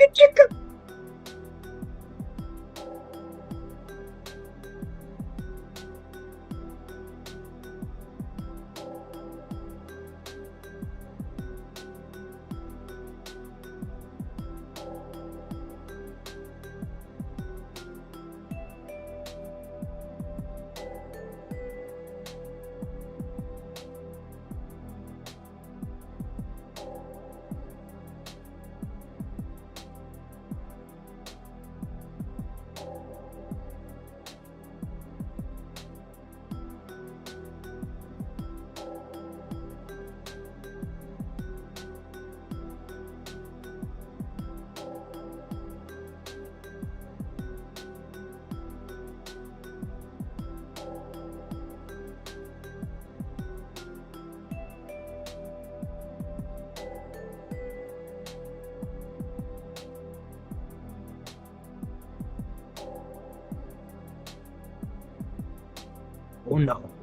chicka chicka. Oh no.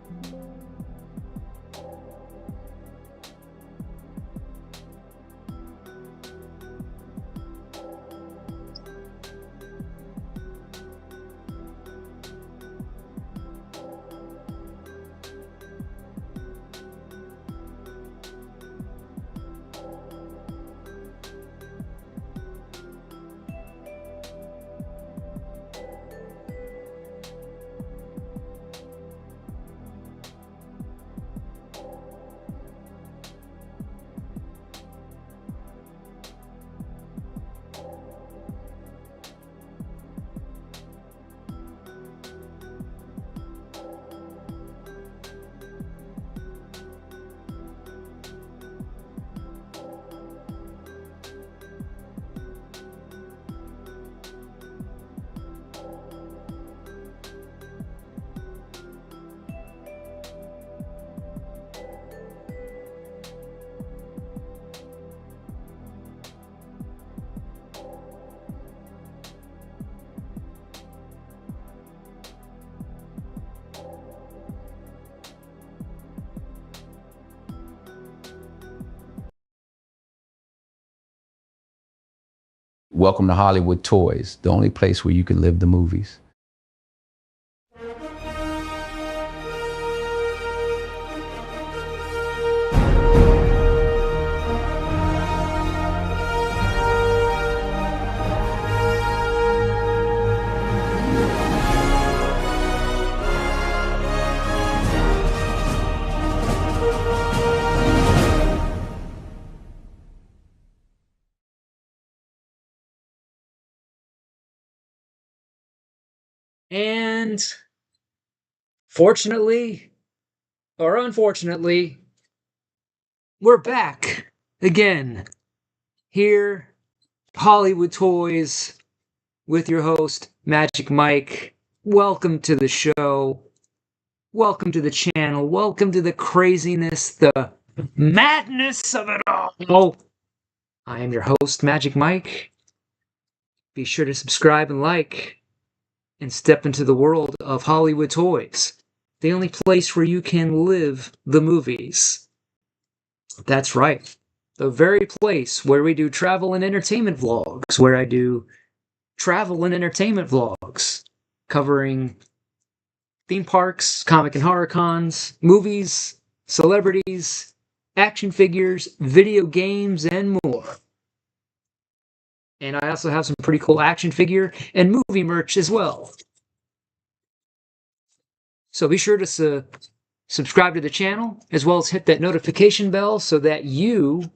Welcome to Hollywood Toys, the only place where you can live the movies. And fortunately, or unfortunately, we're back again here, Hollywood Toys, with your host, Magic Mike. Welcome to the show. Welcome to the channel. Welcome to the craziness, the madness of it all. I am your host, Magic Mike. Be sure to subscribe and like, and step into the world of Hollywood Toys, the only place where you can live the movies. That's right, the very place where we do travel and entertainment vlogs, where I do travel and entertainment vlogs, covering theme parks, comic and horror cons, movies, celebrities, action figures, video games, and more. And I also have some pretty cool action figure and movie merch as well. So be sure to subscribe to the channel, as well as hit that notification bell so that you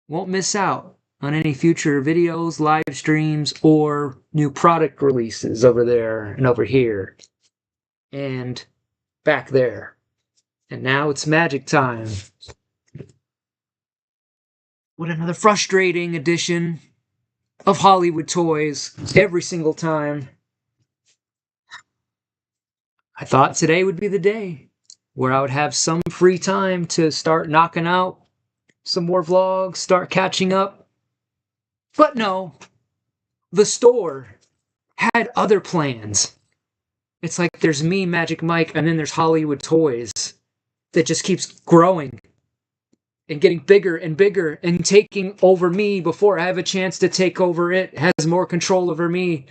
won't miss out on any future videos, live streams, or new product releases over there and over here and back there. And now it's magic time. What another frustrating edition of Hollywood Toys every single time. I thought today would be the day where I would have some free time to start knocking out some more vlogs, start catching up. But no, the store had other plans. It's like there's me, Magic Mike, and then there's Hollywood Toys that just keeps growing and getting bigger and bigger and taking over me before I have a chance to take over it. It has more control over me.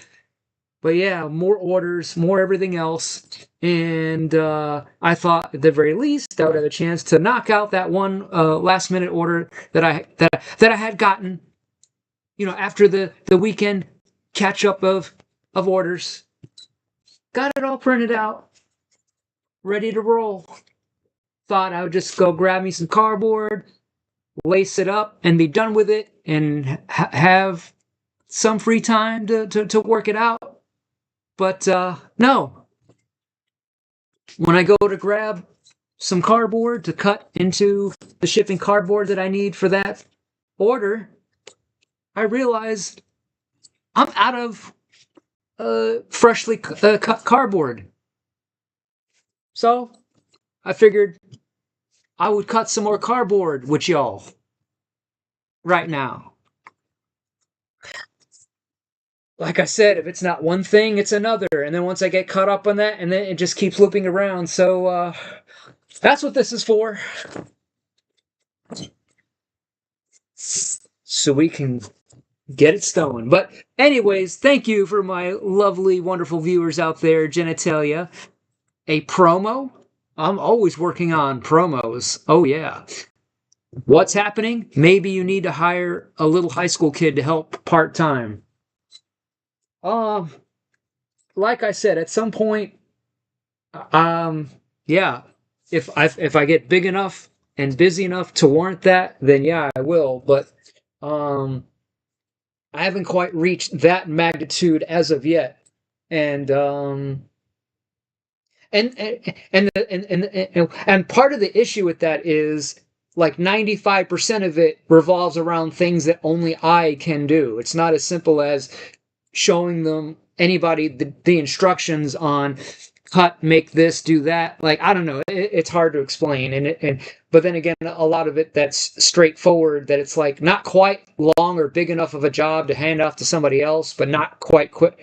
But yeah, more orders, more everything else. And I thought at the very least I would have a chance to knock out that one last minute order that I had gotten, after the weekend catch up of orders. Got it all printed out, ready to roll. Thought I would just go grab me some cardboard, lace it up, and be done with it, and have some free time to work it out. But no. When I go to grab some cardboard to cut into the shipping cardboard that I need for that order, I realized I'm out of freshly cut cardboard. So I figured I would cut some more cardboard with y'all right now. Like I said, if it's not one thing, it's another. And then once I get caught up on that, and then it just keeps looping around. So that's what this is for. So we can get it stolen. But anyways, thank you for my lovely, wonderful viewers out there, genitalia. A promo? I'm always working on promos. Oh, yeah. What's happening? Maybe you need to hire a little high school kid to help part-time. Like I said, at some point, yeah, if I get big enough and busy enough to warrant that, then yeah, I will. But I haven't quite reached that magnitude as of yet, and part of the issue with that is like 95% of it revolves around things that only I can do. It's not as simple as showing them anybody the instructions on cut, make this, do that. Like, I don't know, it's hard to explain. But then again, a lot of it that's straightforward, that it's like not quite long or big enough of a job to hand off to somebody else, but not quite quick.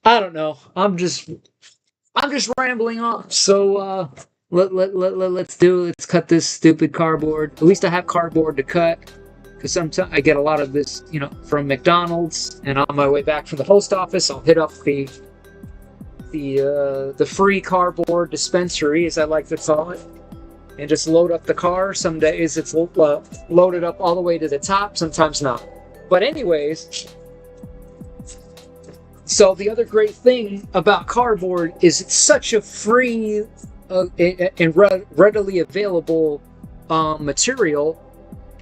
I don't know. I'm just rambling on. So let's cut this stupid cardboard. At least I have cardboard to cut. Because sometimes I get a lot of this, from McDonald's, and on my way back from the post office, I'll hit up the free cardboard dispensary, as I like to call it, and just load up the car. Some days it's loaded up all the way to the top, sometimes not. But anyways, so the other great thing about cardboard is it's such a free and readily available material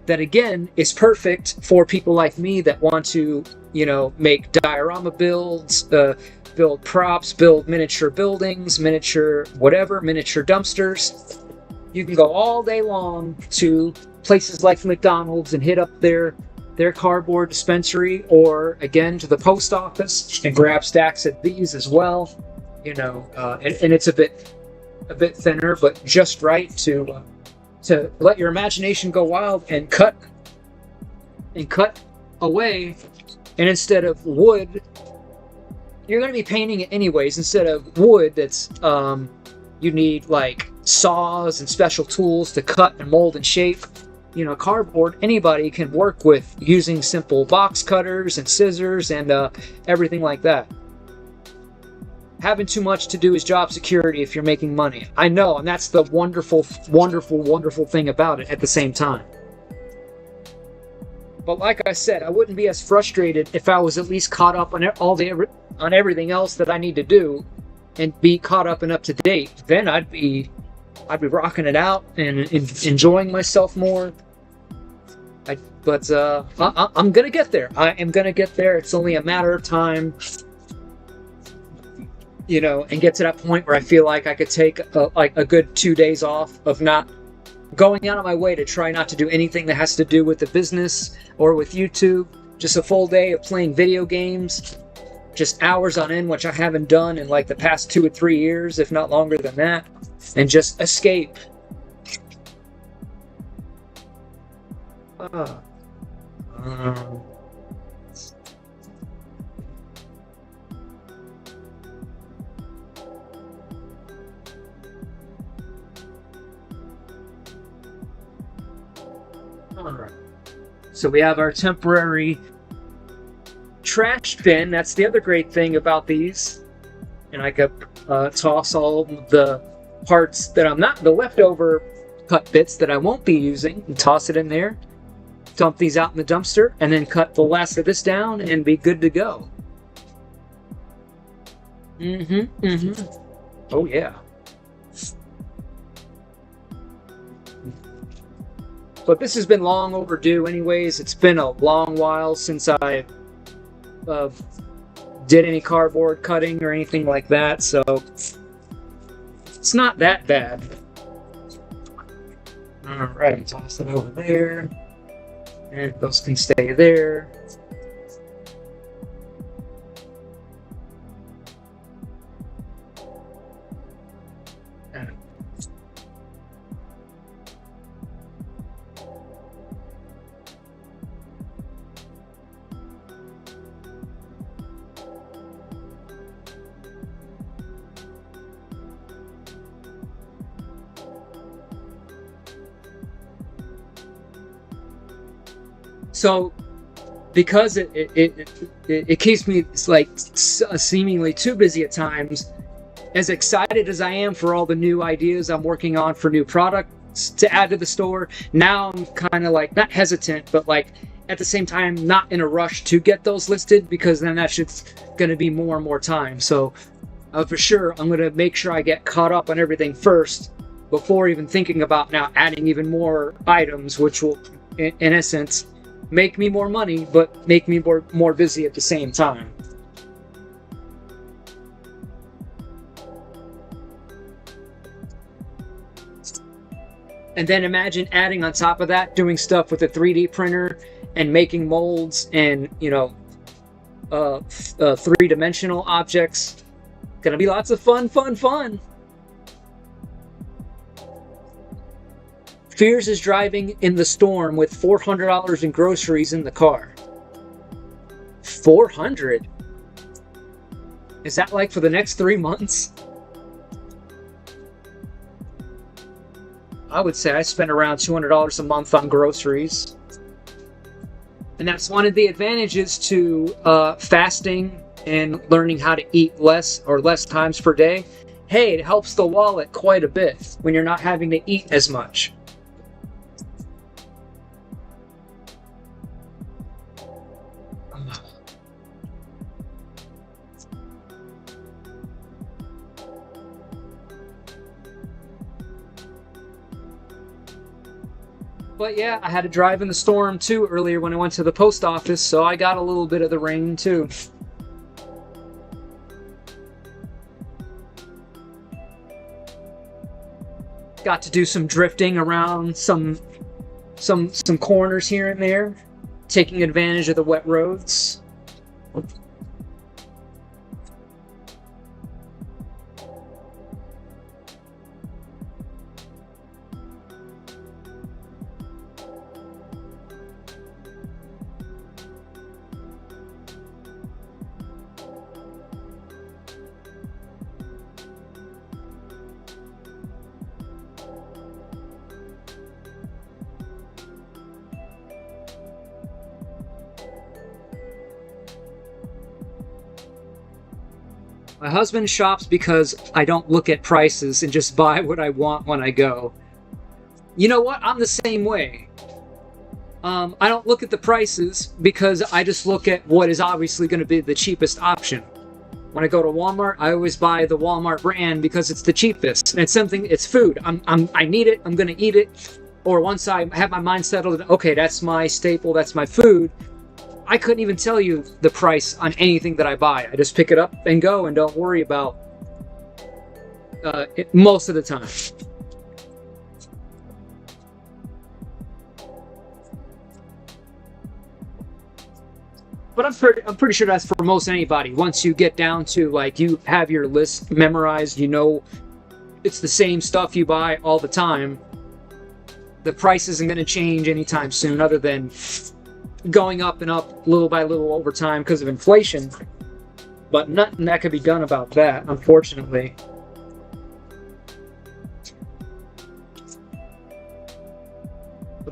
that, again, is perfect for people like me that want to, make diorama builds, build props, build miniature buildings, miniature dumpsters. You can go all day long to places like McDonald's and hit up their cardboard dispensary, or again to the post office and grab stacks of these as well. And it's a bit thinner, but just right to let your imagination go wild and cut away. And instead of wood, you're going to be painting it anyways. Instead of wood, that's you need like saws and special tools to cut and mold and shape. Cardboard, anybody can work with using simple box cutters and scissors and everything like that. Having too much to do is job security if you're making money. I know, and that's the wonderful, wonderful, wonderful thing about it at the same time. But like I said, I wouldn't be as frustrated if I was at least caught up on everything else that I need to do, and be caught up and up to date. Then I'd be rocking it out and enjoying myself more. But I'm gonna get there. I am gonna get there. It's only a matter of time. And get to that point where I feel like I could take a good 2 days off of not going out of my way to try not to do anything that has to do with the business or with YouTube. Just a full day of playing video games, just hours on end, which I haven't done in like the past 2 or 3 years, if not longer than that, and just escape. Alright. So we have our temporary trash bin. That's the other great thing about these. And I could toss all the parts that I'm not, the leftover cut bits that I won't be using, and toss it in there. Dump these out in the dumpster, and then cut the last of this down and be good to go. Oh yeah. But this has been long overdue anyways. It's been a long while since I did any cardboard cutting or anything like that, so it's not that bad. Alright, toss it over there. And those can stay there. So, because it keeps me like seemingly too busy at times, as excited as I am for all the new ideas I'm working on for new products to add to the store, now I'm kind of like not hesitant, but like at the same time not in a rush to get those listed, because then that's just going to be more and more time. So for sure I'm going to make sure I get caught up on everything first before even thinking about now adding even more items, which will in essence make me more money, but make me more busy at the same time. And then imagine adding on top of that, doing stuff with a 3D printer and making molds and, you know, three-dimensional objects. Gonna be lots of fun. Fears is driving in the storm with $400 in groceries in the car. 400? Is that like for the next 3 months? I would say I spend around $200 a month on groceries. And that's one of the advantages to fasting and learning how to eat less times per day. Hey, it helps the wallet quite a bit when you're not having to eat as much. But yeah, I had to drive in the storm too earlier when I went to the post office, so I got a little bit of the rain too. Got to do some drifting around some corners here and there, taking advantage of the wet roads. My husband shops because I don't look at prices and just buy what I want when I go. You know what? I'm the same way. I don't look at the prices because I just look at what is obviously going to be the cheapest option. When I go to Walmart, I always buy the Walmart brand because it's the cheapest. And it's food. I need it. I'm going to eat it. Or once I have my mind settled, okay, that's my staple, that's my food, I couldn't even tell you the price on anything that I buy. I just pick it up and go and don't worry about it most of the time. But I'm pretty sure that's for most anybody. Once you get down to, like, you have your list memorized, you know it's the same stuff you buy all the time, the price isn't going to change anytime soon, other than going up and up little by little over time because of inflation. But nothing that could be done about that, unfortunately.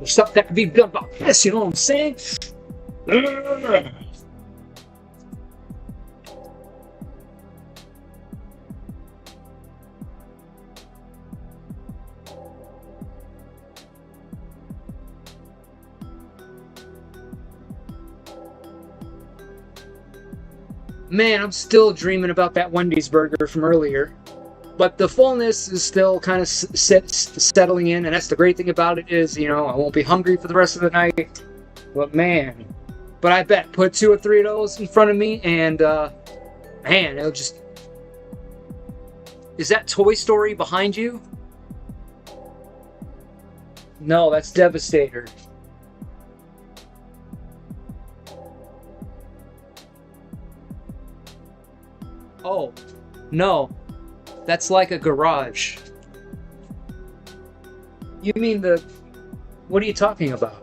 There's stuff that could be done about this, you know what I'm saying? Man, I'm still dreaming about that Wendy's burger from earlier. But the fullness is still kind of settling in, and that's the great thing about it is, you know, I won't be hungry for the rest of the night. But man, I bet put 2 or 3 of those in front of me, and man, it'll just. Is that Toy Story behind you? No, that's Devastator. Oh, no. That's like a garage. You mean the... What are you talking about?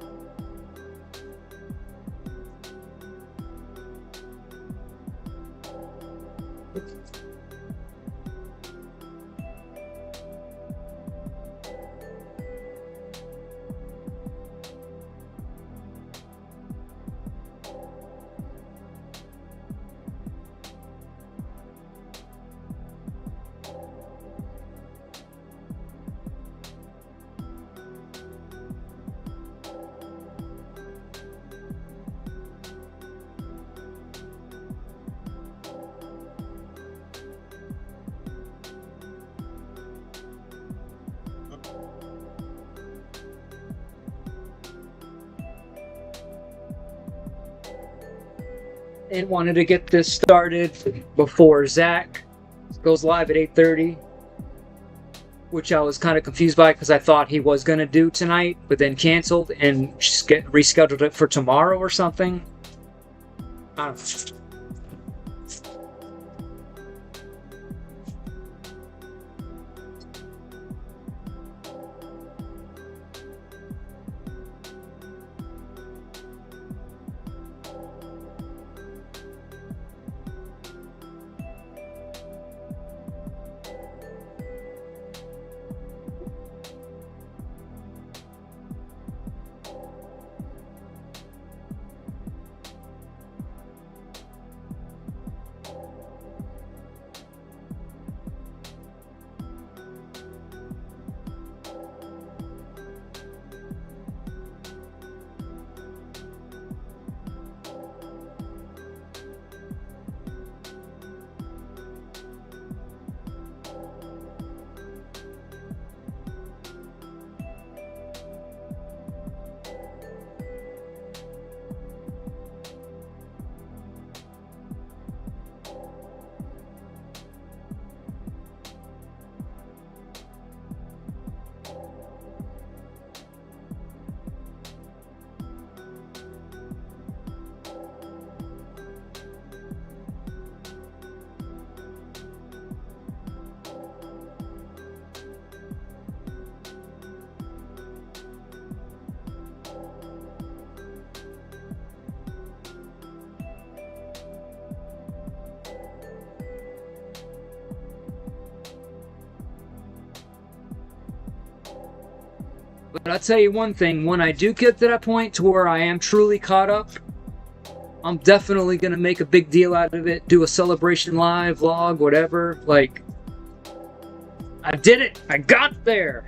And wanted to get this started before Zach goes live at 8:30, which I was kind of confused by because I thought he was going to do tonight, but then canceled and rescheduled it for tomorrow or something. I don't know. But I'll tell you one thing, when I do get to that point to where I am truly caught up, I'm definitely going to make a big deal out of it, do a celebration live, vlog, whatever. Like, I did it! I got there!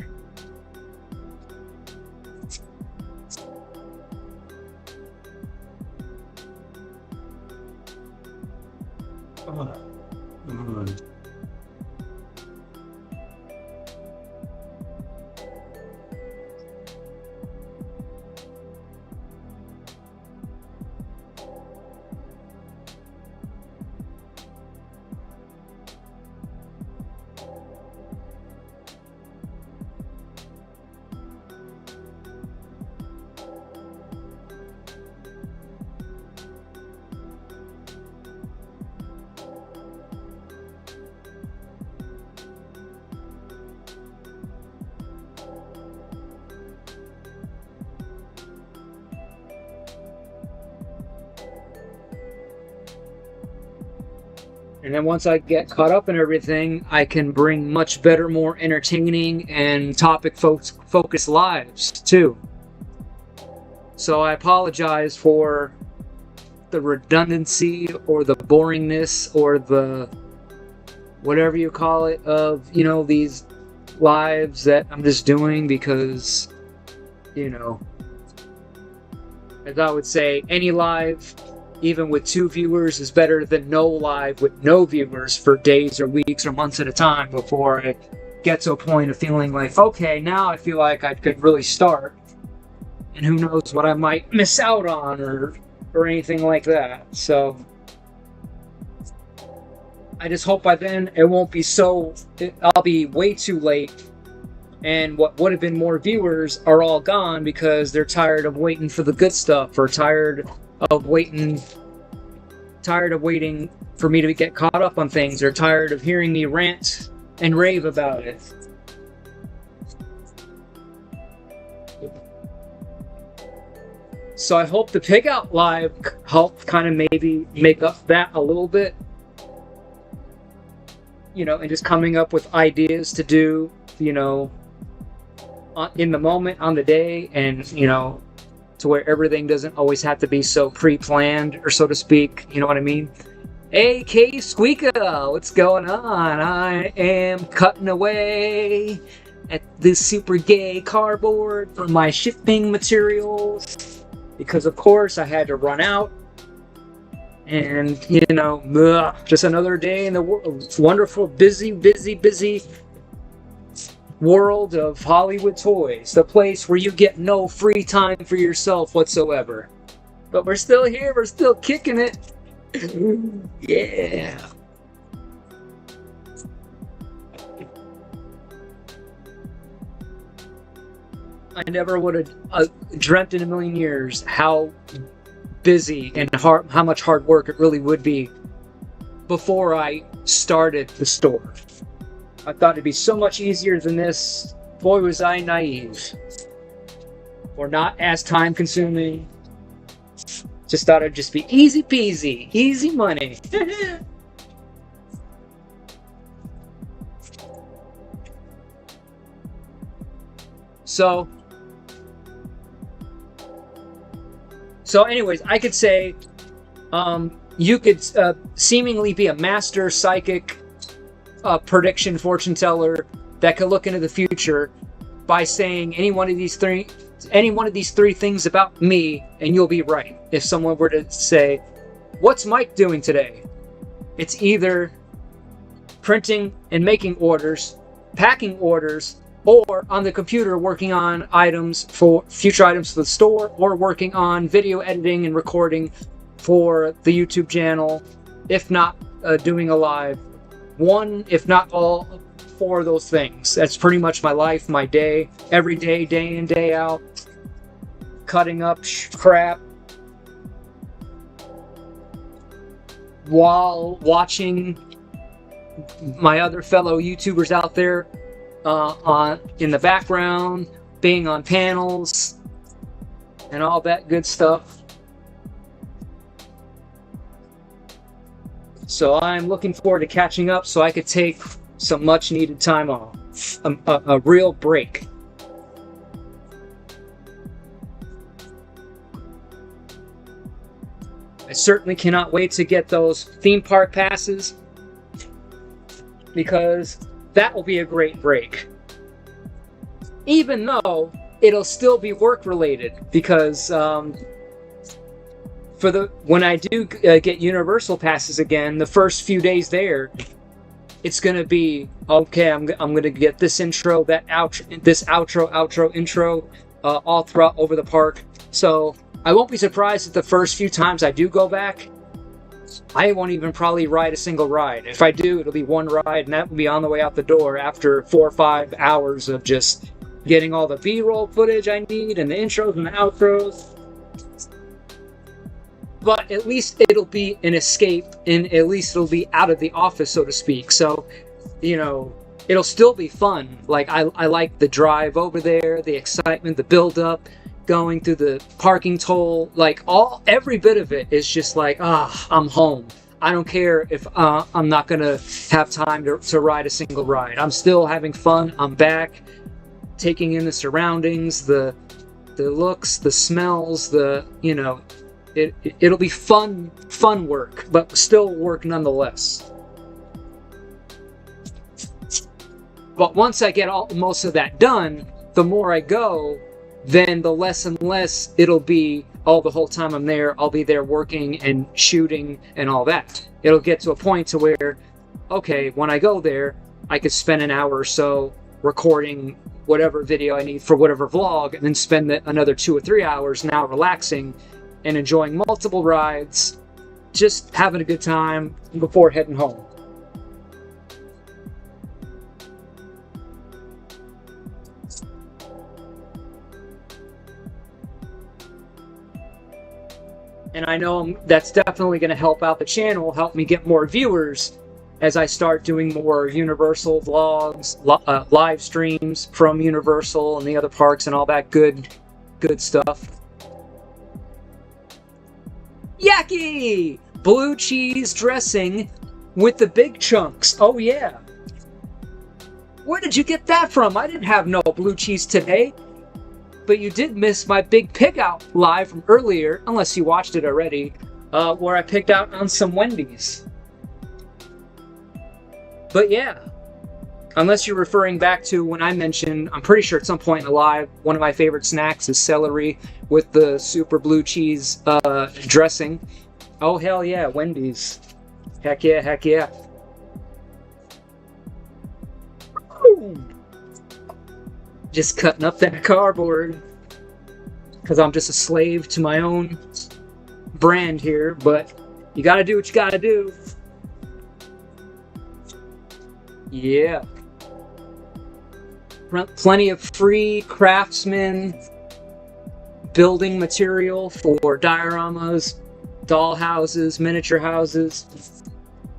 And then once I get caught up in everything, I can bring much better, more entertaining and topic focused lives too. So I apologize for the redundancy or the boringness or the whatever you call it of, you know, these lives that I'm just doing because, you know, as I would say, any live, even with 2 viewers, is better than no live with no viewers for days or weeks or months at a time before I get to a point of feeling like, okay, now I feel like I could really start. And who knows what I might miss out on or anything like that. So I just hope by then it won't be I'll be way too late, and what would have been more viewers are all gone because they're tired of waiting for the good stuff, or tired of waiting for me to get caught up on things, or tired of hearing me rant and rave about it. So I hope the Pig Out Live helped kind of maybe make up that a little bit. You know, and just coming up with ideas to do, you know, in the moment, on the day, and, you know, to where everything doesn't always have to be so pre-planned, or so to speak, you know what I mean? Hey, K Squeaka, what's going on? I am cutting away at this super gay cardboard for my shipping materials, because of course I had to run out. And, you know, just another day in the wonderful, busy world of Hollywood Toys, the place where you get no free time for yourself whatsoever. But we're still here, we're still kicking it. Yeah. I never would have dreamt in a million years how busy and how much hard work it really would be before I started the store. I thought it'd be so much easier than this. Boy, was I naive. Or not as time consuming. Just thought it'd just be easy peasy, easy money. So anyways, I could say you could seemingly be a master psychic, prediction fortune teller that could look into the future by saying any one of these three things about me, and you'll be right. If someone were to say, "What's Mike doing today?" It's either printing and making orders, packing orders, or on the computer working on future items for the store, or working on video editing and recording for the YouTube channel, if not doing a live. One, if not all, 4 of those things. That's pretty much my life, my day, every day, day in, day out, cutting up crap while watching my other fellow YouTubers out there in the background, being on panels, and all that good stuff. So I'm looking forward to catching up so I could take some much needed time off. A real break. I certainly cannot wait to get those theme park passes, because that will be a great break. Even though it'll still be work related, because when I do get Universal passes again, the first few days there, it's gonna be okay. I'm gonna get this intro, that outro, this outro, intro, all throughout over the park. So I won't be surprised if the first few times I do go back, I won't even probably ride a single ride. If I do, it'll be one ride, and that will be on the way out the door after 4 or 5 hours of just getting all the B-roll footage I need and the intros and the outros. But at least it'll be an escape, and at least it'll be out of the office, so to speak. So, you know, it'll still be fun. Like, I like the drive over there, the excitement, the build-up, going through the parking toll. Like, every bit of it is just like, I'm home. I don't care if I'm not gonna have time to ride a single ride. I'm still having fun. I'm back, taking in the surroundings, the the looks, the smells, the, you know, it'll be fun work, but still work nonetheless. But once I get most of that done, the more I go, then the less and less it'll be, oh, the whole time I'm there, I'll be there working and shooting and all that. It'll get to a point to where, okay, when I go there, I could spend an hour or so recording whatever video I need for whatever vlog, and then spend another 2 or 3 hours now relaxing and enjoying multiple rides, just having a good time before heading home. And I know that's definitely going to help out the channel, help me get more viewers as I start doing more Universal vlogs, live streams from Universal and the other parks and all that good stuff. Yaki! Blue cheese dressing with the big chunks. Oh yeah. Where did you get that from? I didn't have no blue cheese today. But you did miss my big pick out live from earlier, unless you watched it already, where I picked out on some Wendy's. But yeah, unless you're referring back to when I mentioned, I'm pretty sure at some point in the live, one of my favorite snacks is celery with the super blue cheese dressing. Oh hell yeah, Wendy's. Heck yeah, heck yeah. Just cutting up that cardboard because I'm just a slave to my own brand here, but you gotta do what you gotta do. Yeah. Plenty of free craftsman building material for dioramas, doll houses, miniature houses,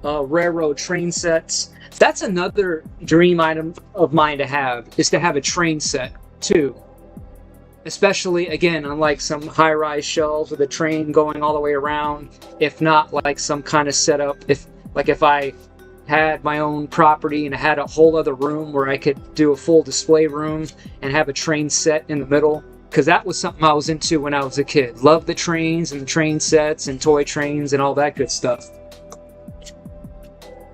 railroad train sets. That's another dream item of mine to have, is to have a train set too. Especially, again, on like some high-rise shelves with a train going all the way around. If not, like some kind of setup. If I had my own property and I had a whole other room where I could do a full display room and have a train set in the middle. Because that was something I was into when I was a kid. Loved the trains and the train sets and toy trains and all that good stuff.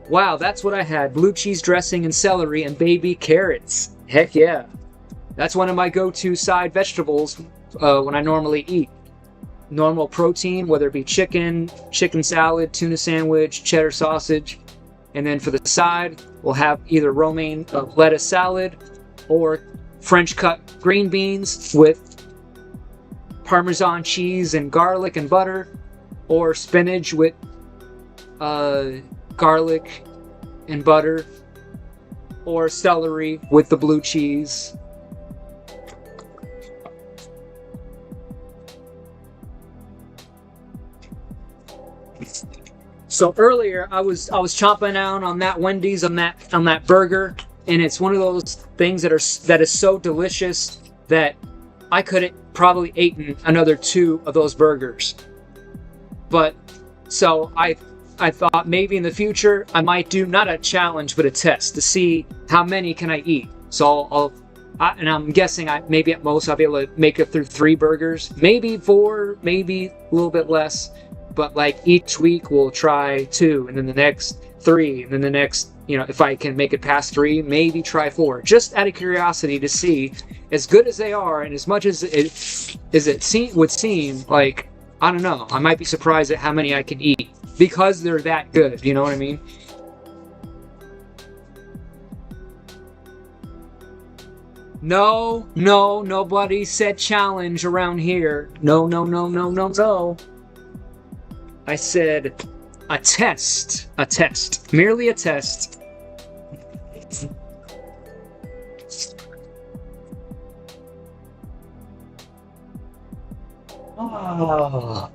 Wow, that's what I had. Blue cheese dressing and celery and baby carrots. Heck yeah. That's one of my go-to side vegetables when I normally eat. Normal protein, whether it be chicken salad, tuna sandwich, cheddar sausage. And then for the side, we'll have either romaine lettuce salad or French cut green beans with Parmesan cheese and garlic and butter, or spinach with garlic and butter, or celery with the blue cheese. So earlier I was chomping down on that Wendy's, on that burger, and it's one of those things that is so delicious that I could have probably eaten another 2 of those burgers. But so I thought maybe in the future I might do not a challenge but a test to see how many can I eat. So and I'm guessing maybe at most I'll be able to make it through 3 burgers, maybe 4, maybe a little bit less. But like each week we'll try 2, and then the next 3, and then the next, you know, if I can make it past 3, maybe try 4, just out of curiosity to see, as good as they are and as much as it would seem, like, I don't know, I might be surprised at how many I can eat because they're that good, you know what I mean? No, nobody said challenge around here. No. I said a test, merely a test. Oh.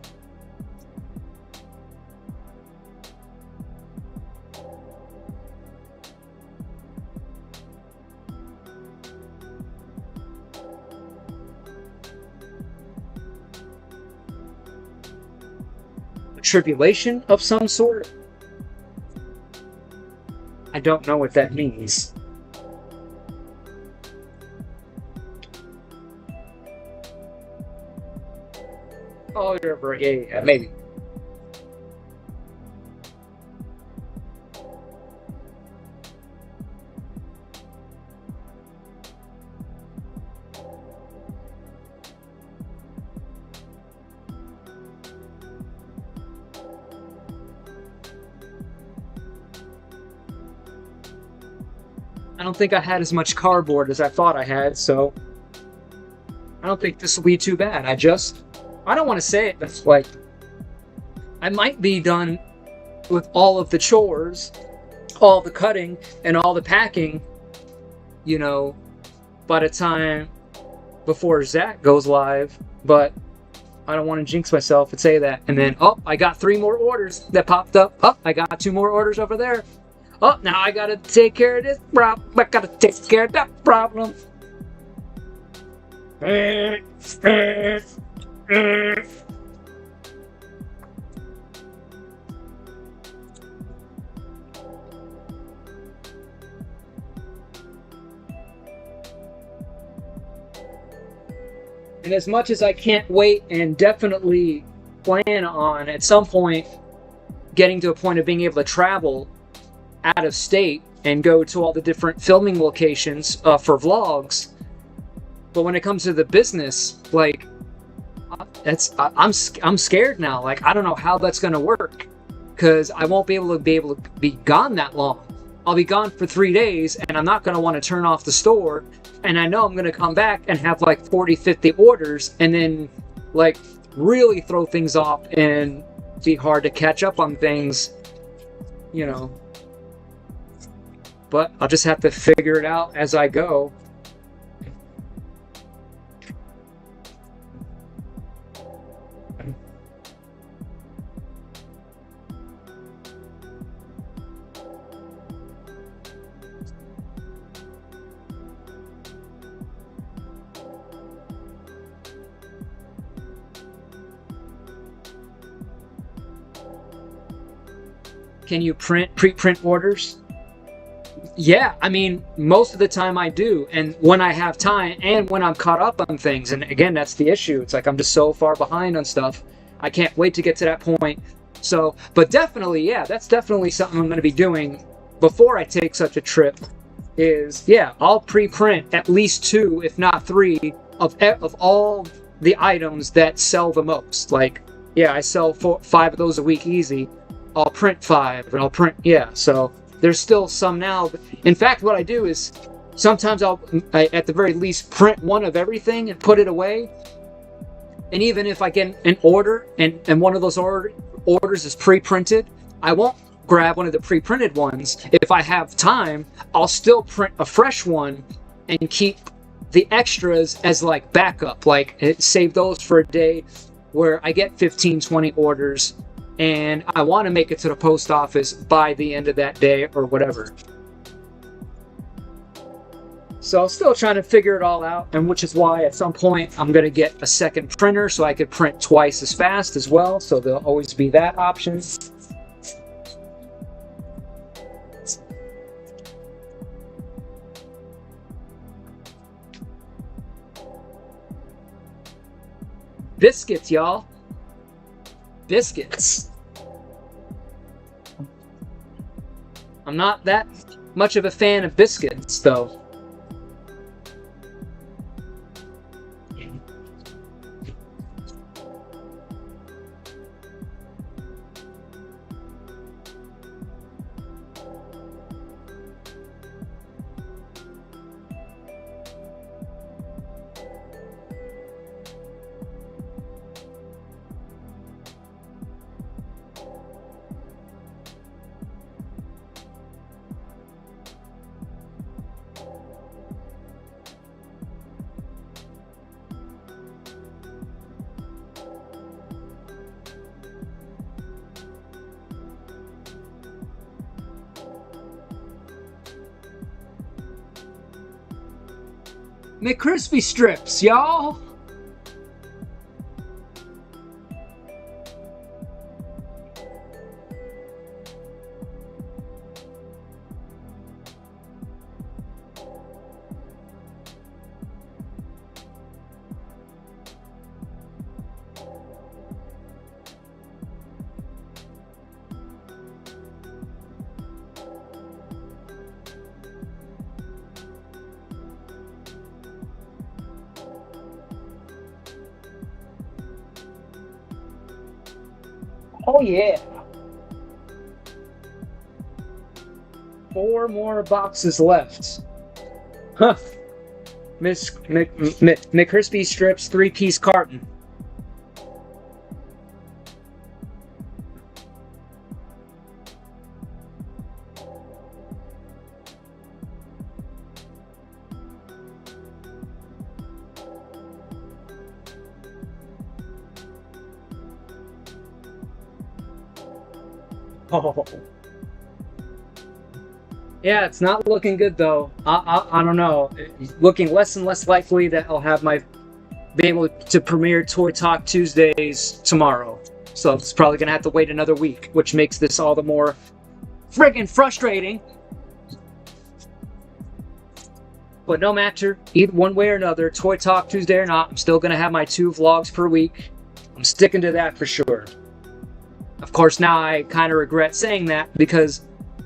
Tribulation of some sort? I don't know what that means. Oh, you're a brigade. Yeah, maybe. I don't think I had as much cardboard as I thought I had, so I don't think this will be too bad. I don't want to say it, but like, I might be done with all of the chores, all the cutting, and all the packing, you know, by the time before Zach goes live, but I don't want to jinx myself and say that. And then, oh, I got 3 more orders that popped up. Oh, I got 2 more orders over there. Oh, now I gotta take care of this problem. I gotta take care of that problem. And as much as I can't wait and definitely plan on at some point getting to a point of being able to travel out of state and go to all the different filming locations for vlogs, but when it comes to the business, like, I'm scared now. Like, I don't know how that's gonna work, because I won't be able to be gone that long. I'll be gone for 3 days, and I'm not gonna want to turn off the store. And I know I'm gonna come back and have like 40, 50 orders, and then like really throw things off and be hard to catch up on things, you know. But I'll just have to figure it out as I go. Can you pre-print orders? Yeah, I mean, most of the time I do, and when I have time and when I'm caught up on things. And again, that's the issue. It's like I'm just so far behind on stuff. I can't wait to get to that point. So, but definitely, yeah, that's definitely something I'm going to be doing before I take such a trip. Is, yeah, I'll pre-print at least 2, if not 3, of all the items that sell the most. Like, yeah, I sell 5 of those a week easy. I'll print 5, and I'll print, yeah, so there's still some now. In fact, what I do is sometimes I at the very least print 1 of everything and put it away. And even if I get an order and one of those orders is pre-printed, I won't grab one of the pre-printed ones. If I have time, I'll still print a fresh one and keep the extras as like backup, like save those for a day where I get 15, 20 orders and I want to make it to the post office by the end of that day or whatever. So still trying to figure it all out, and which is why at some point I'm going to get a second printer so I could print twice as fast as well, so there'll always be that option. Biscuits, y'all. Biscuits. I'm not that much of a fan of biscuits, though. McCrispy strips, y'all. Oh yeah. 4 more boxes left. Huh. Miss McCrispy Strips 3-piece carton. Oh. Yeah, it's not looking good though. I don't know. It's looking less and less likely that I'll have my be able to premiere Toy Talk Tuesdays tomorrow. So it's probably gonna have to wait another week, which makes this all the more friggin' frustrating. But no matter, either one way or another, Toy Talk Tuesday or not, I'm still gonna have my 2 vlogs per week. I'm sticking to that for sure. Of course, now I kind of regret saying that because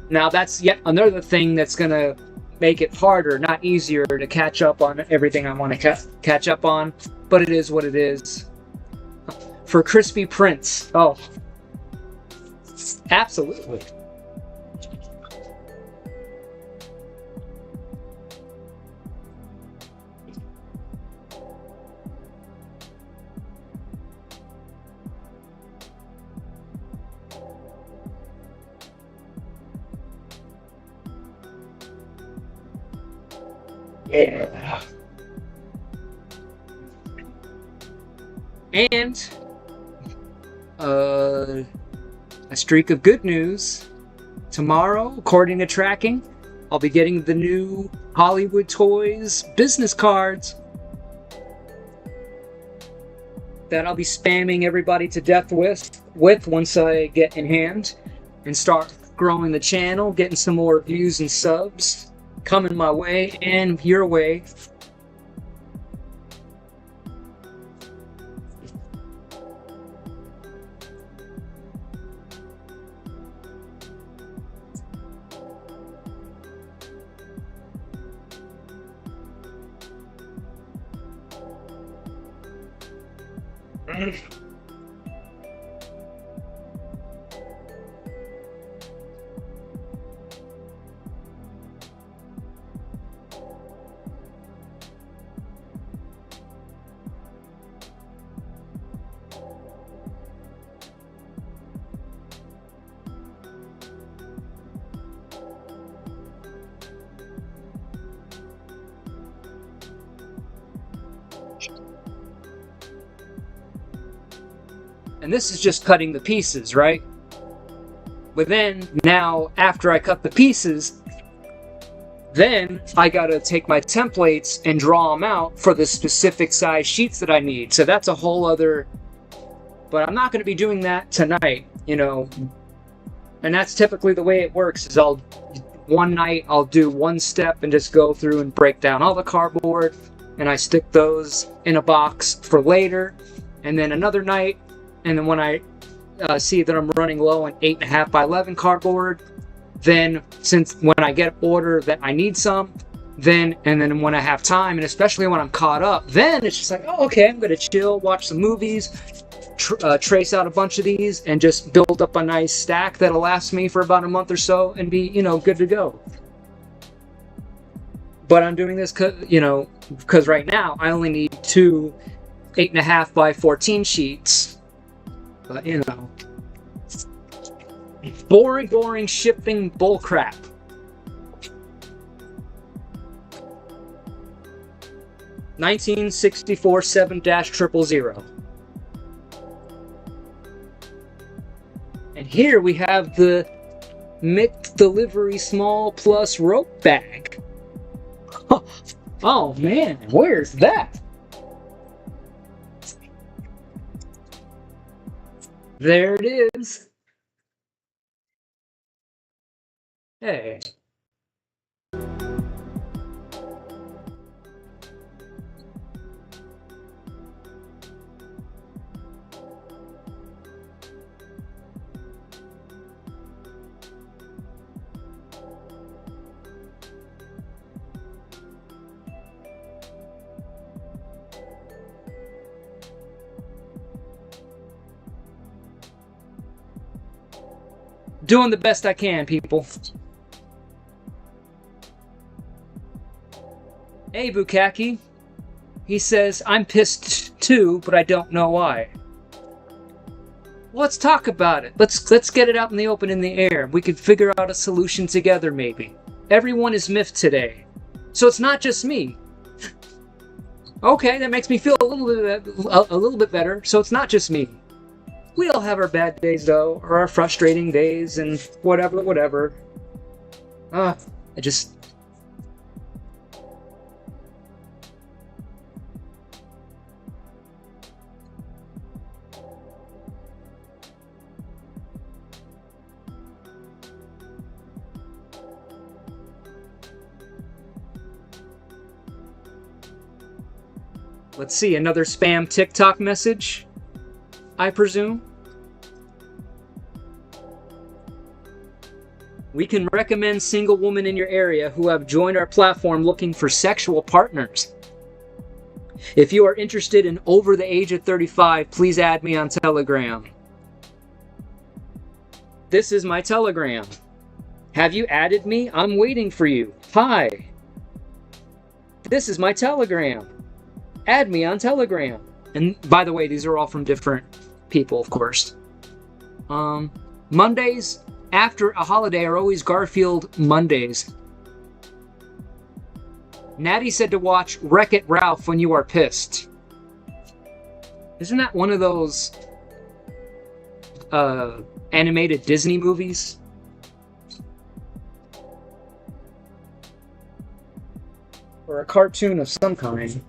now that's yet another thing that's gonna make it harder, not easier, to catch up on everything I want to catch up on. But it is what it is. For crispy prints, oh, absolutely. Yeah. And a streak of good news. Tomorrow, according to tracking, I'll be getting the new Hollywood Toys business cards that I'll be spamming everybody to death with once I get in hand and start growing the channel, getting some more views and subs coming my way and your way. And this is just cutting the pieces, right? But then, now, after I cut the pieces, then I gotta take my templates and draw them out for the specific size sheets that I need. So that's a whole other... But I'm not gonna be doing that tonight, you know. And that's typically the way it works, is one night I'll do one step and just go through and break down all the cardboard, and I stick those in a box for later. And then another night, and then when I see that I'm running low on 8.5 by 11 cardboard, then since when I get order that I need some, then when I have time, and especially when I'm caught up, then it's just like, oh, okay, I'm gonna chill, watch some movies, trace out a bunch of these, and just build up a nice stack that'll last me for about a month or so and be, you know, good to go. But I'm doing this because right now I only need 2 8.5 by 14 sheets. But, you know, boring shipping bullcrap. $1964 7-000. And here we have the Mick Delivery Small Plus Rope Bag. Oh man, where's that? There it is. Hey. Doing the best I can, people. Hey, Bukaki. He says, I'm pissed too, but I don't know why. Let's talk about it. Let's get it out in the open, in the air. We could figure out a solution together, maybe. Everyone is miffed today. So it's not just me. Okay, that makes me feel a little bit better. So it's not just me. We all have our bad days, though, or our frustrating days, and whatever. Let's see, another spam TikTok message, I presume. We can recommend single women in your area who have joined our platform looking for sexual partners. If you are interested in over the age of 35, please add me on Telegram. This is my Telegram. Have you added me? I'm waiting for you. Hi. This is my Telegram. Add me on Telegram. And by the way, these are all from different people, of course. Mondays after a holiday are always Garfield Mondays. Natty said to watch Wreck-It Ralph when you are pissed. Isn't that one of those animated Disney movies? Or a cartoon of some kind.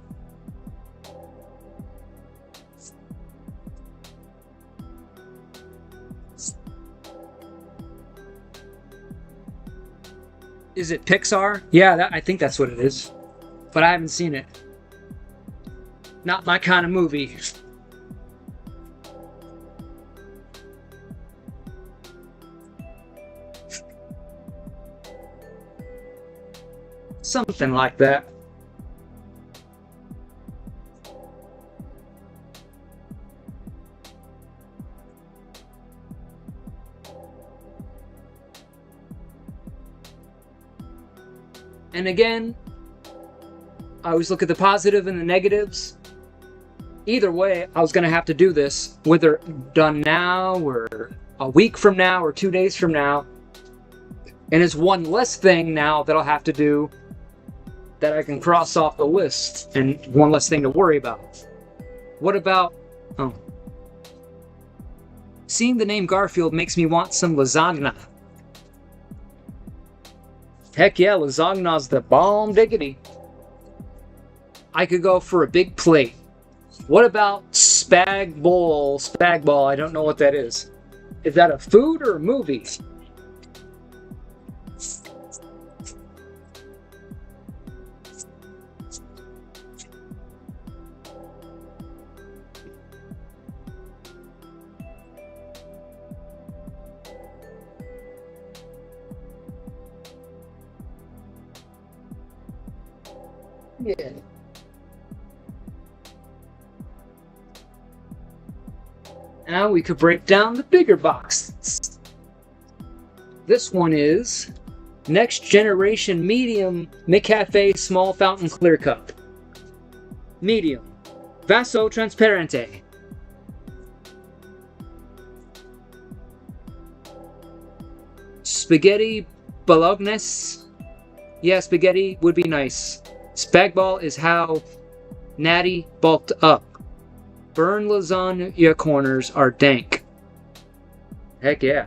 Is it Pixar? Yeah, I think that's what it is. But I haven't seen it. Not my kind of movie. Something like that. And again, I always look at the positive and the negatives. Either way, I was going to have to do this, whether done now or a week from now or 2 days from now. And it's one less thing now that I'll have to do that I can cross off the list, and one less thing to worry about. What about... Oh. Seeing the name Garfield makes me want some lasagna. Heck yeah, lasagna's the bomb diggity. I could go for a big plate. What about spag ball? Spag ball, I don't know what that is. Is that a food or a movie? Yeah. Now we could break down the bigger boxes. This one is Next Generation Medium McCafe Small Fountain Clear Cup. Medium. Vaso Transparente. Spaghetti Bolognese. Yeah, spaghetti would be nice. Spagball is how Natty bulked up. Burn lasagna corners are dank. Heck yeah.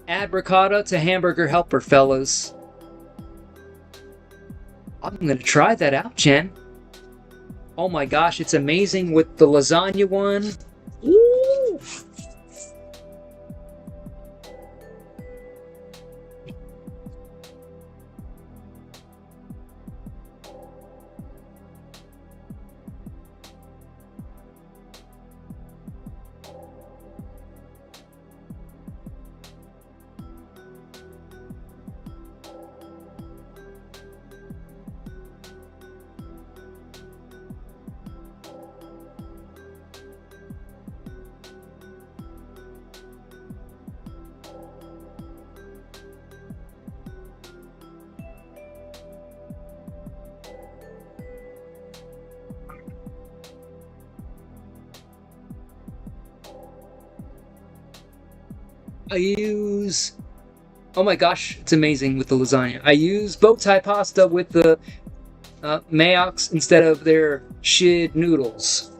Abricata to hamburger helper, fellas. I'm gonna try that out, Jen. Oh my gosh, it's amazing with the lasagna one. Woo! I use... Oh my gosh, it's amazing with the lasagna. I use bow tie pasta with the mayox instead of their shid noodles.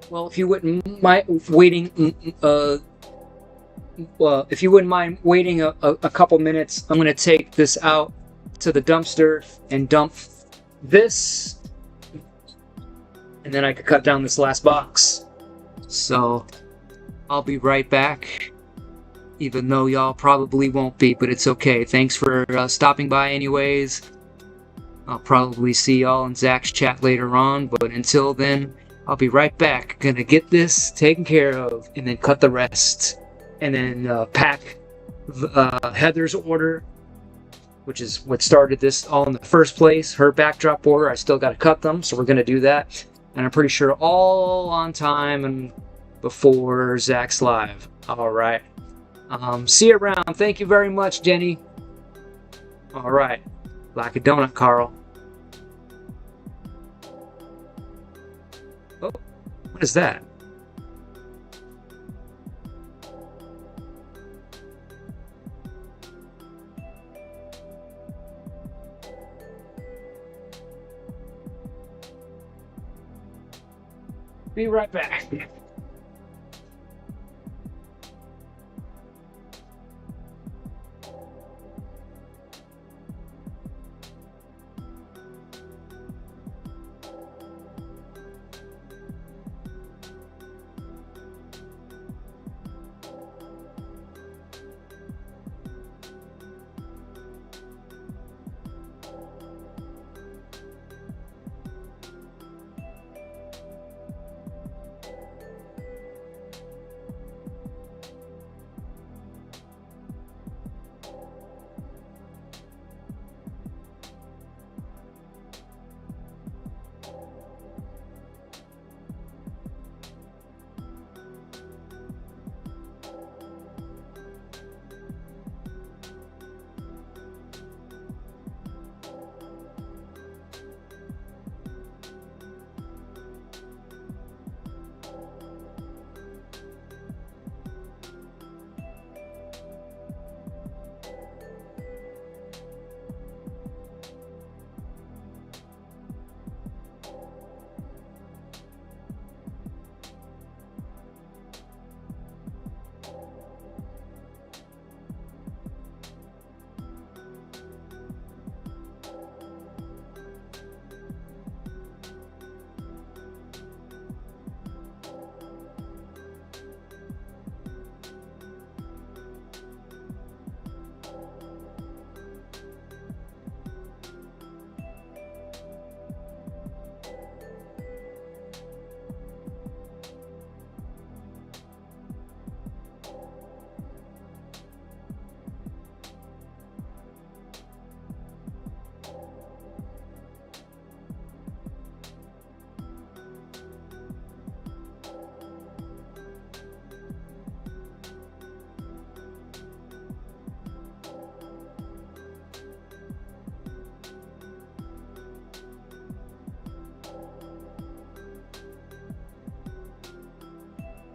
Well, if you wouldn't mind waiting, if you wouldn't mind waiting a couple minutes, I'm gonna take this out to the dumpster and dump this, and then I could cut down this last box. So I'll be right back, even though y'all probably won't be, but it's okay. Thanks for stopping by anyways. I'll probably see y'all in Zach's chat later on, but until then, I'll be right back. Gonna get this taken care of, and then cut the rest. And then pack Heather's order, which is what started this all in the first place. Her backdrop order, I still gotta cut them, so we're gonna do that. And I'm pretty sure all on time and before Zach's live. Alright. See you around. Thank you very much, Jenny. Alright. Like a donut, Carl. Oh, what is that? Be right back.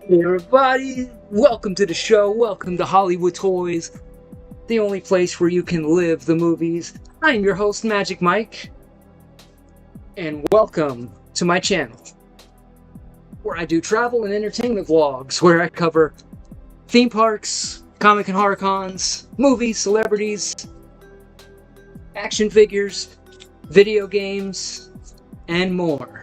Hey everybody, welcome to the show. Welcome to Hollywood Toys, the only place where you can live the movies. I'm your host, Magic Mike, and welcome to my channel, where I do travel and entertainment vlogs, where I cover theme parks, comic and horror cons, movies, celebrities, action figures, video games, and more.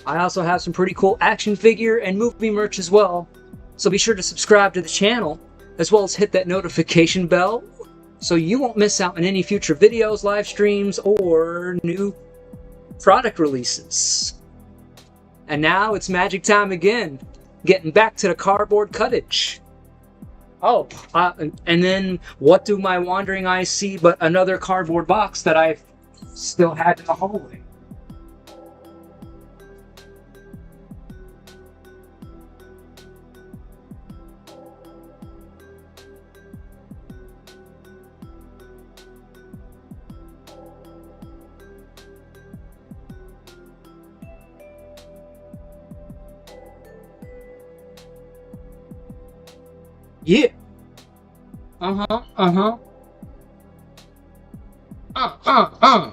I also have some pretty cool action figure and movie merch as well, so be sure to subscribe to the channel, as well as hit that notification bell, so you won't miss out on any future videos, live streams, or new product releases. And now it's magic time again, getting back to the cardboard cuttage. Oh, and then what do my wandering eyes see but another cardboard box that I still had in the hallway? Yeah. Uh-huh, uh-huh. Uh.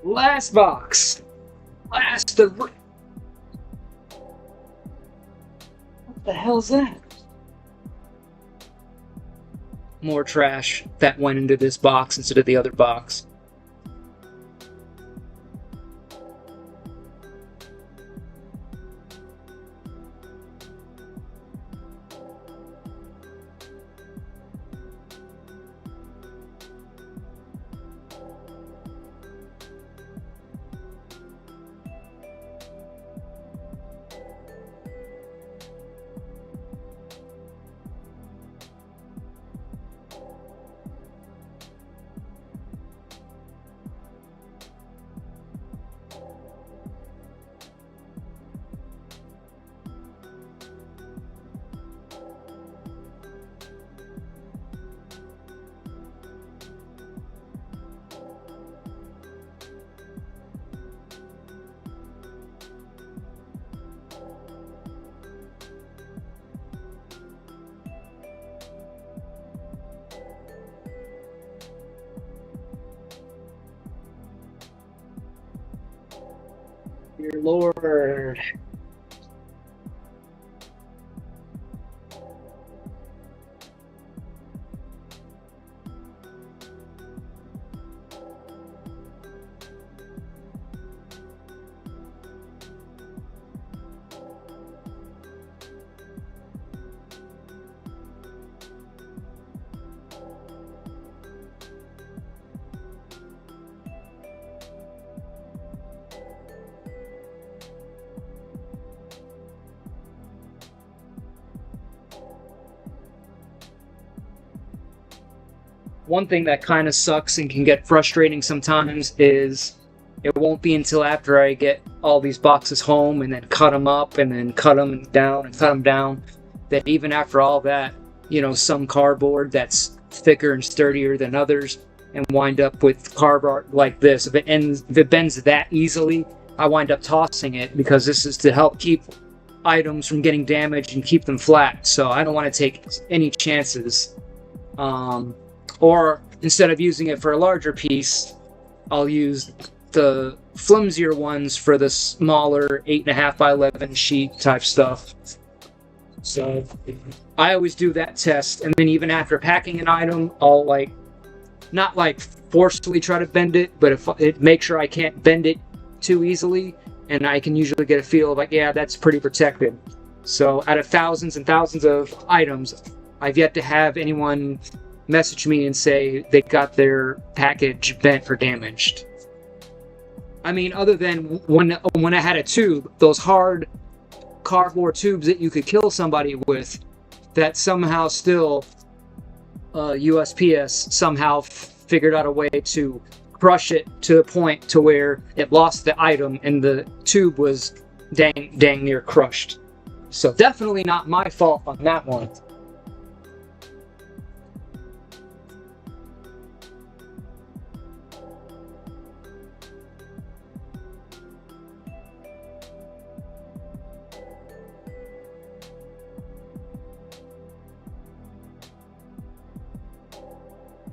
Last box. What the hell's that? More trash that went into this box instead of the other box. Dear Lord. one thing that kind of sucks and can get frustrating sometimes is it won't be until after I get all these boxes home and then cut them up and then cut them down and cut them down, that even after all that, some cardboard that's thicker and sturdier than others and wind up with cardboard like this. If it bends that easily, I wind up tossing it because this is to help keep items from getting damaged and keep them flat. So I don't want to take any chances. Or instead of using it for a larger piece, I'll use the flimsier ones for the smaller 8.5 by 11 sheet type stuff. So I always do that test, and then even after packing an item, I'll not forcefully try to bend it, but if it make sure I can't bend it too easily, and I can usually get a feel of yeah, that's pretty protected. So out of thousands and thousands of items, I've yet to have anyone message me and say they got their package bent or damaged. I mean, other than when I had a tube, those hard cardboard tubes that you could kill somebody with, that somehow still USPS somehow figured out a way to crush it to the point to where it lost the item and the tube was dang near crushed. So definitely not my fault on that one.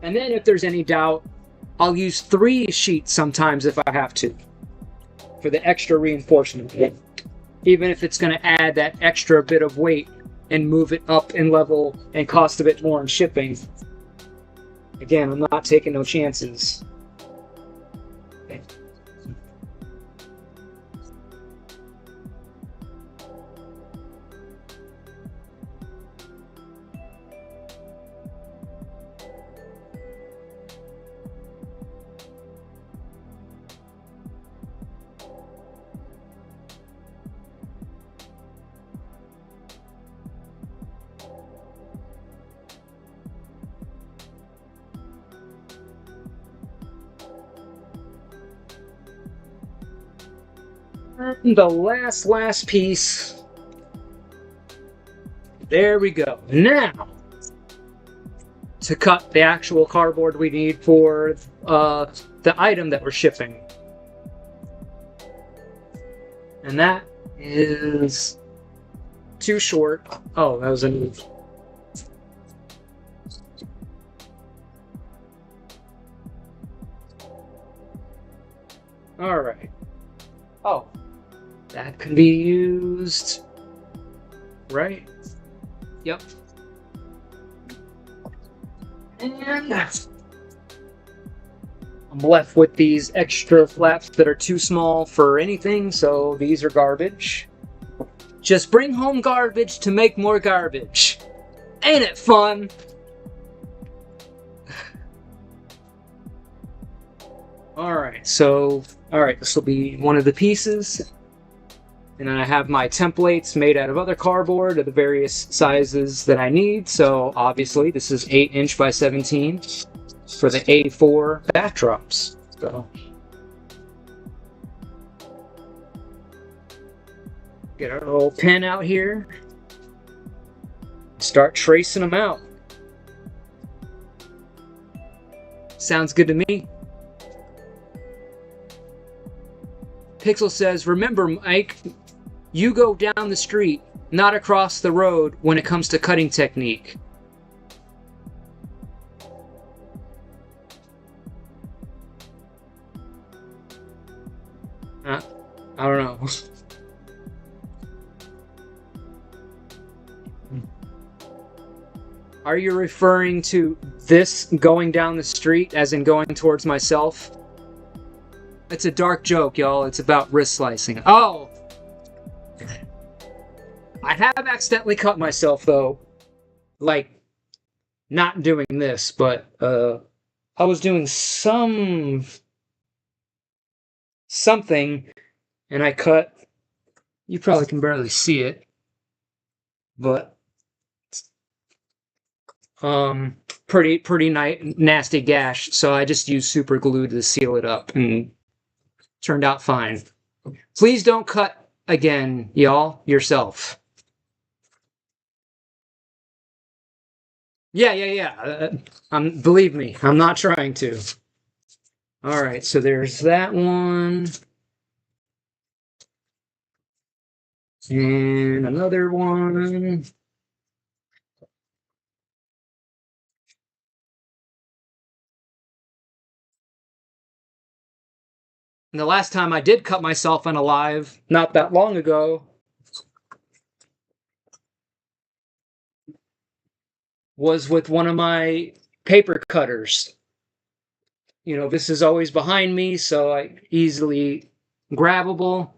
And then if there's any doubt, I'll use 3 sheets sometimes if I have to, for the extra reinforcement. Even if it's going to add that extra bit of weight and move it up in level and cost a bit more in shipping. Again, I'm not taking no chances. Okay. The last piece. There we go. Now, to cut the actual cardboard we need for the item that we're shipping. And that is too short. Oh, that was a move. Alright. Oh. That can be used, right? Yep. And I'm left with these extra flaps that are too small for anything, so these are garbage. Just bring home garbage to make more garbage. Ain't it fun? Alright, this will be one of the pieces. And then I have my templates made out of other cardboard of the various sizes that I need. So obviously this is 8" by 17 for the A4 backdrops. So get our little pen out here. Start tracing them out. Sounds good to me. Pixel says, remember, Mike, you go down the street, not across the road when it comes to cutting technique. I don't know. Are you referring to this going down the street as in going towards myself? It's a dark joke, y'all. It's about wrist slicing. Oh! I have accidentally cut myself, though. Not doing this, but, I was doing something, and I cut. You probably can barely see it, but Pretty nasty gash. So I just used super glue to seal it up, and turned out fine. Please don't cut again, y'all, yourself. Yeah. Believe me, I'm not trying to. All right, so there's that one. And another one. And the last time I did cut myself unalive, not that long ago, was with one of my paper cutters. You know, this is always behind me, so I easily grabbable.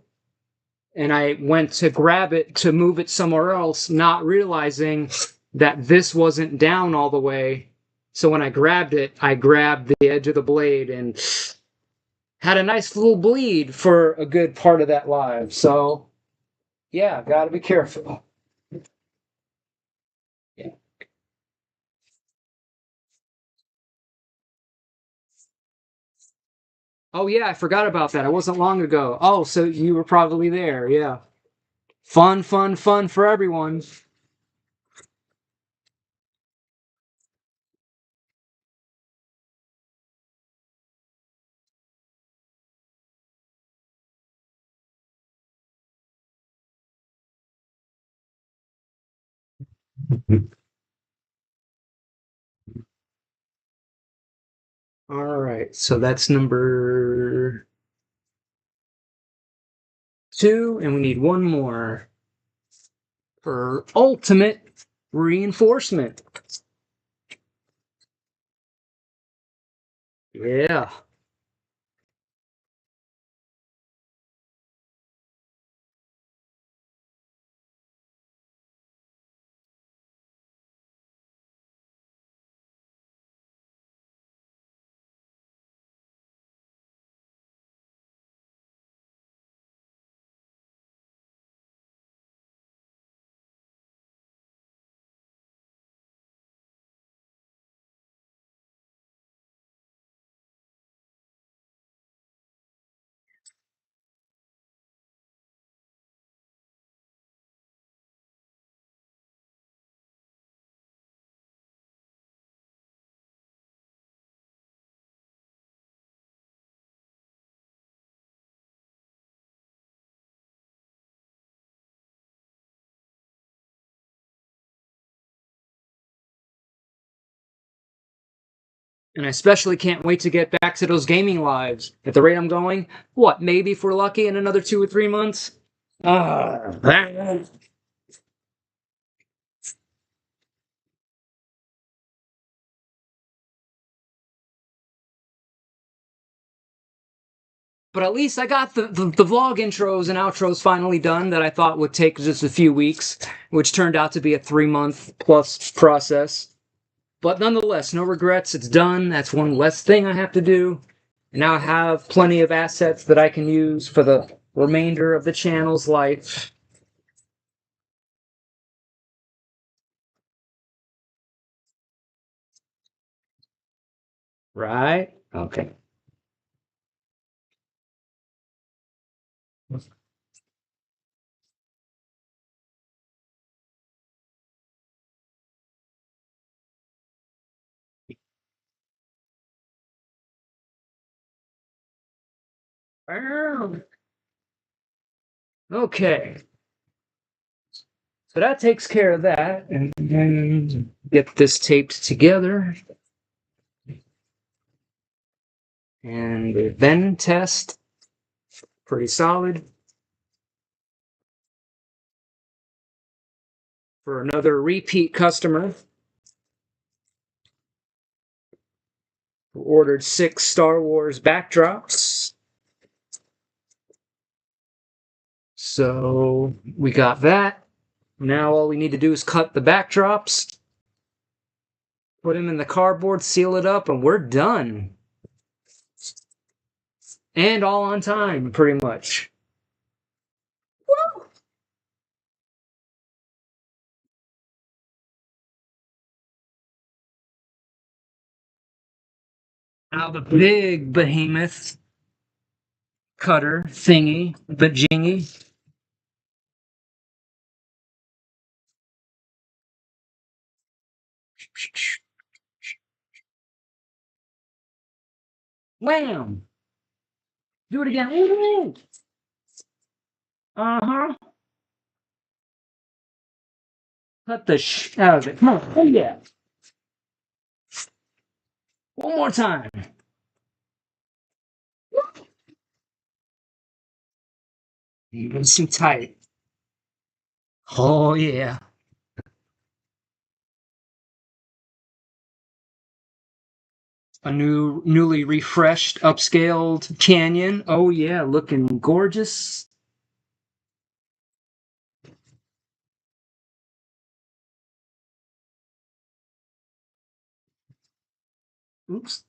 And I went to grab it to move it somewhere else, not realizing that this wasn't down all the way. So when I grabbed it, I grabbed the edge of the blade and had a nice little bleed for a good part of that live. So, yeah, gotta be careful. Yeah. Oh, yeah, I forgot about that. It wasn't long ago. Oh, so you were probably there. Yeah. Fun for everyone. All right, so that's number 2, and we need one more for ultimate reinforcement. Yeah. And I especially can't wait to get back to those gaming lives. At the rate I'm going, what, maybe if we're lucky in another 2 or 3 months? Ah, but at least I got the vlog intros and outros finally done that I thought would take just a few weeks, which turned out to be a 3 month plus process. But nonetheless, no regrets. It's done. That's one less thing I have to do. And now I have plenty of assets that I can use for the remainder of the channel's life. Right? Okay. Okay. So that takes care of that. And then get this taped together. And then test. Pretty solid. For another repeat customer who ordered 6 Star Wars backdrops. So we got that. Now all we need to do is cut the backdrops, put them in the cardboard, seal it up, and we're done. And all on time, pretty much. Now the big behemoth cutter thingy, bajingy. Wham! Do it again. Uh-huh. Cut the out of it. Come on. Oh, yeah. One more time. Even too tight. Oh, yeah. A newly refreshed, upscaled canyon. Oh, yeah. Looking gorgeous. Oops.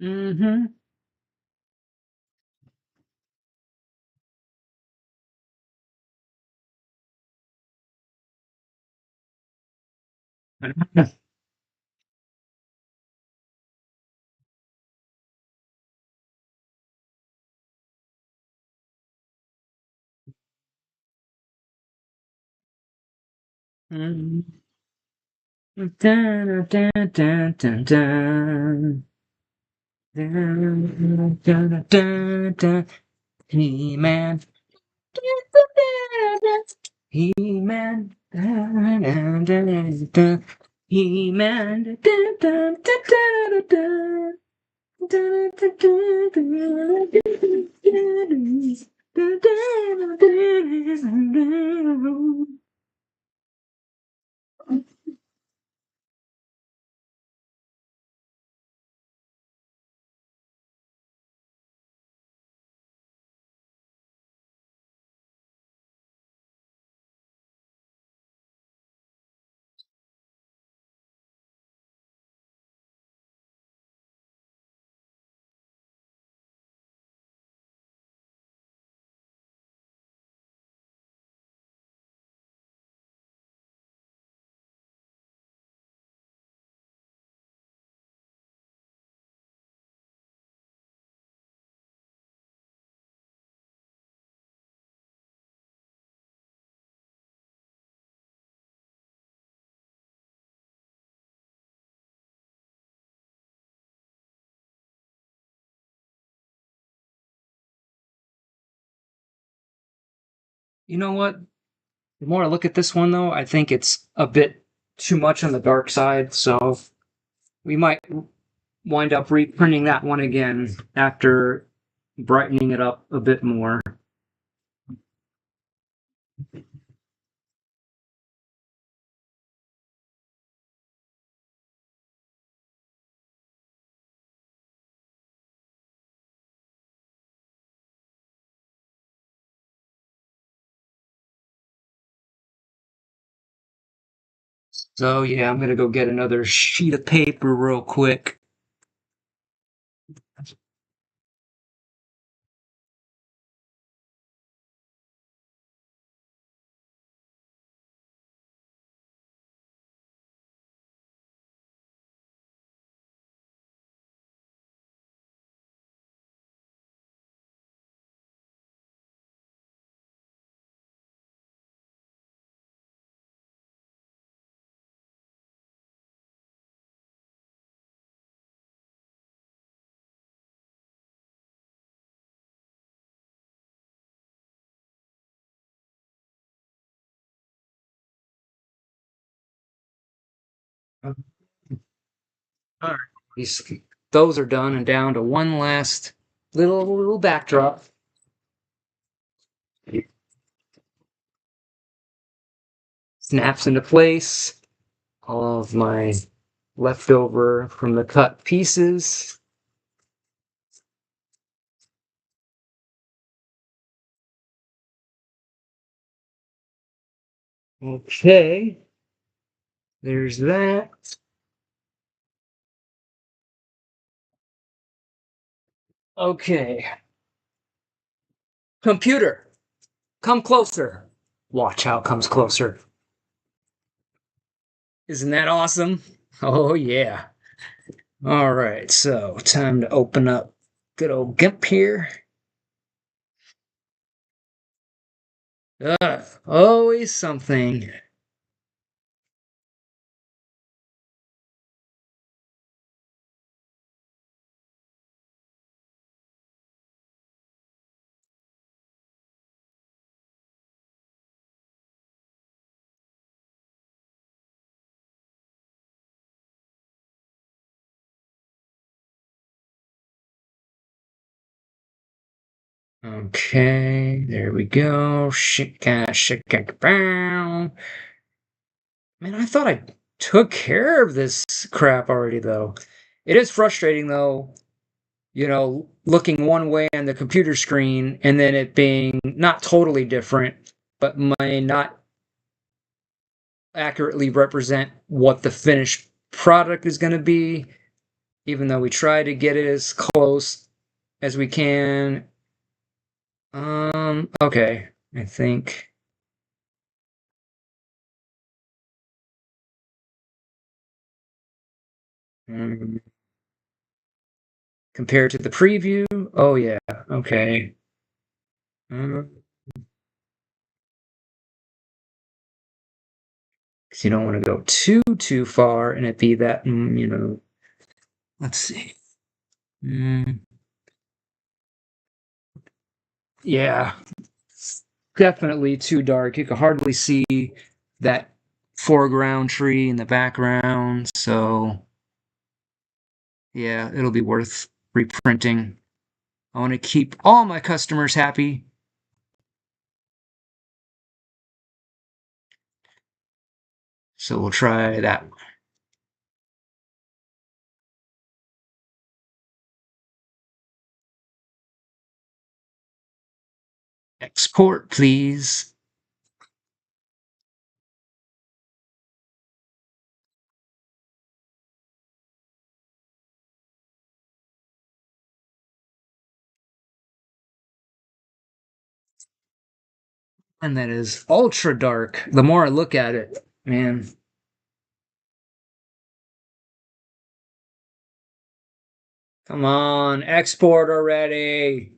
Mm-hmm. Dun, dun, dun, dun, dun. Dun, dun, dun, dun. He-Man. He-Man. Dun, dun, dun, dun. He-Man. Dun, dun, dun, dun, dun. Dun, dun, dun, dun, dun. You know what? The more I look at this one, though, I think it's a bit too much on the dark side, so we might wind up reprinting that one again after brightening it up a bit more. So, yeah, I'm gonna go get another sheet of paper real quick. All right, those are done, and down to one last little backdrop. Snaps into place. All of my left over from the cut pieces. Okay, there's that. Okay, computer, come closer. Watch how it comes closer. Isn't that awesome? Oh, yeah. All right, so time to open up good old GIMP here. Always something. Okay, there we go. Shika, shika, bow. Man, I thought I took care of this crap already, though. It is frustrating, though, looking one way on the computer screen and then it being not totally different, but may not accurately represent what the finished product is going to be, even though we try to get it as close as we can. Okay, I think. Um, Compared to the preview, oh yeah, okay. Because you don't want to go too far and it be that, let's see. Mm, yeah, definitely too dark. You can hardly see that foreground tree in the background, so yeah, it'll be worth reprinting. I want to keep all my customers happy. So we'll try that. Export, please. And that is ultra dark. The more I look at it, man. Come on, export already.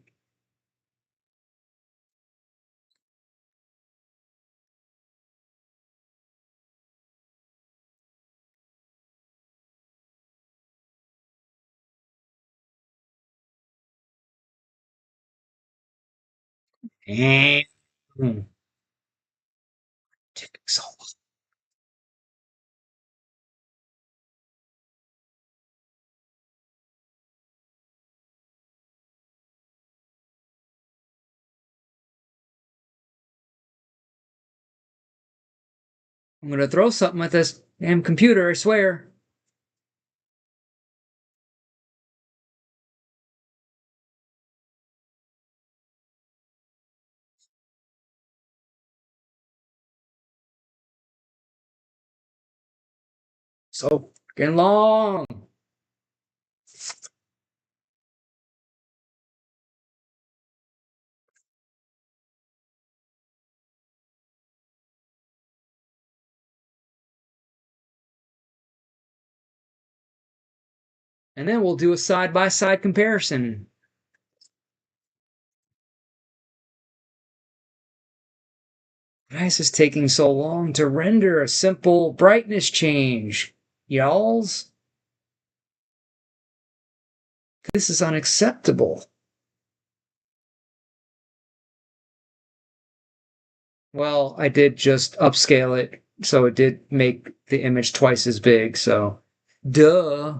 And so I'm gonna throw something at this damn computer, I swear. So fucking long. And then we'll do a side-by-side comparison. Why is this taking so long to render a simple brightness change? Y'alls? This is unacceptable. Well, I did just upscale it, so it did make the image twice as big, so duh.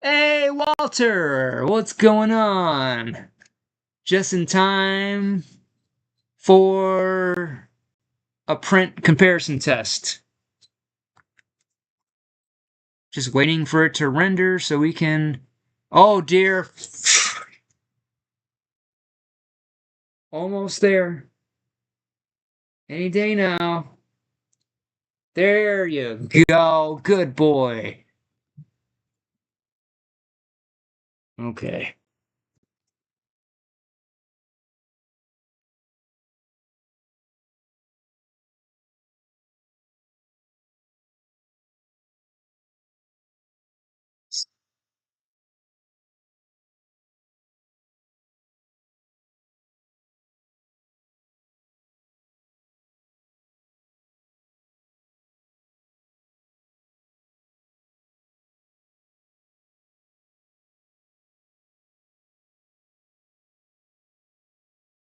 Hey, Walter, what's going on? Just in time for a print comparison test. Just waiting for it to render so we can... Oh dear. Almost there. Any day now. There you go. Good boy. Okay.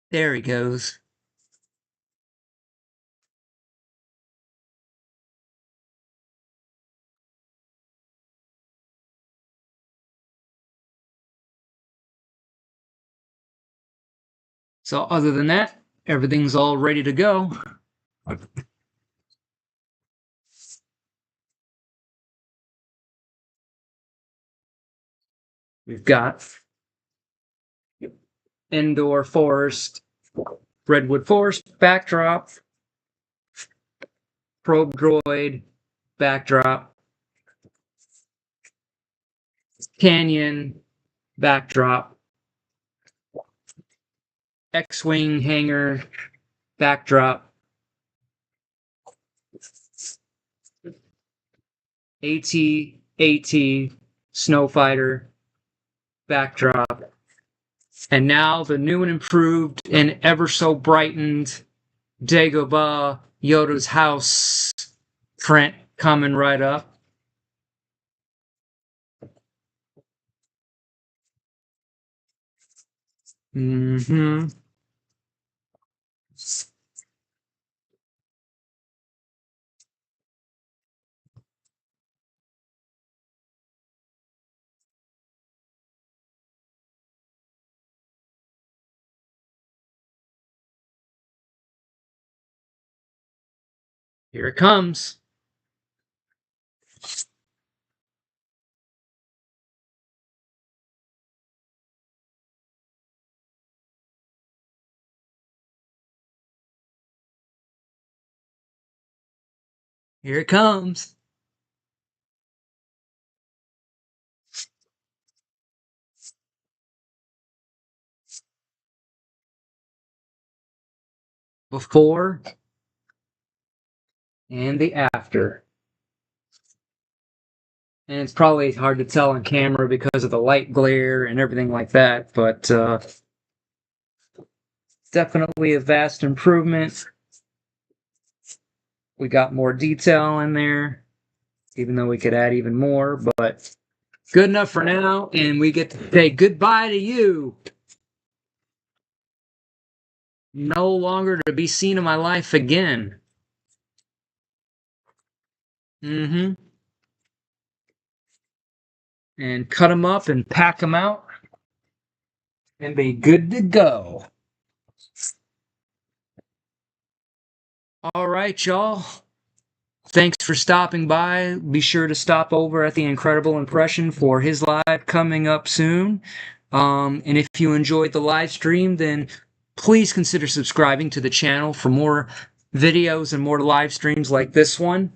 There he goes. So other than that, everything's all ready to go. We've got indoor forest, redwood forest backdrop, probe droid backdrop, canyon backdrop, X-wing hangar backdrop, AT-AT snowfighter backdrop, and now the new and improved and ever so brightened Dagobah Yoda's house print coming right up. Mm-hmm. Here it comes. Here it comes. Before and the after. And it's probably hard to tell on camera because of the light glare and everything like that, but definitely a vast improvement. We got more detail in there, even though we could add even more, but good enough for now, and we get to say goodbye to you. No longer to be seen in my life again. Mm-hmm. And cut them up and pack them out and be good to go. All right, y'all. Thanks for stopping by. Be sure to stop over at the Incredible Impression for his live coming up soon. And if you enjoyed the live stream, then please consider subscribing to the channel for more videos and more live streams like this one.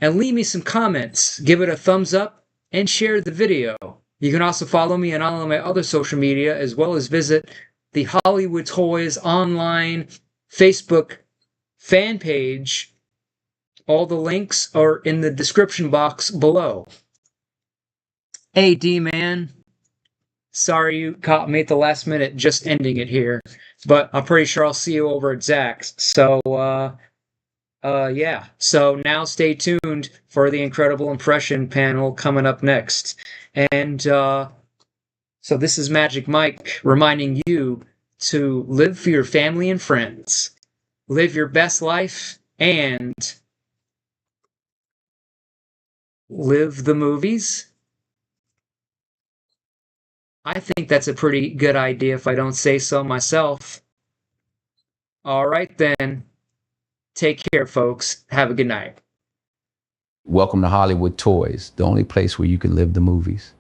And leave me some comments. Give it a thumbs up and share the video. You can also follow me on all of my other social media, as well as visit the Hollywood Toys online Facebook fan page. All the links are in the description box below. Hey, D-Man. Sorry you caught me at the last minute just ending it here, but I'm pretty sure I'll see you over at Zach's. So, yeah. So now stay tuned for the Incredible Impression panel coming up next. And, so this is Magic Mike reminding you to live for your family and friends. Live your best life and live the movies. I think that's a pretty good idea if I don't say so myself. All right then. Take care, folks. Have a good night. Welcome to Hollywood Toys, the only place where you can live the movies.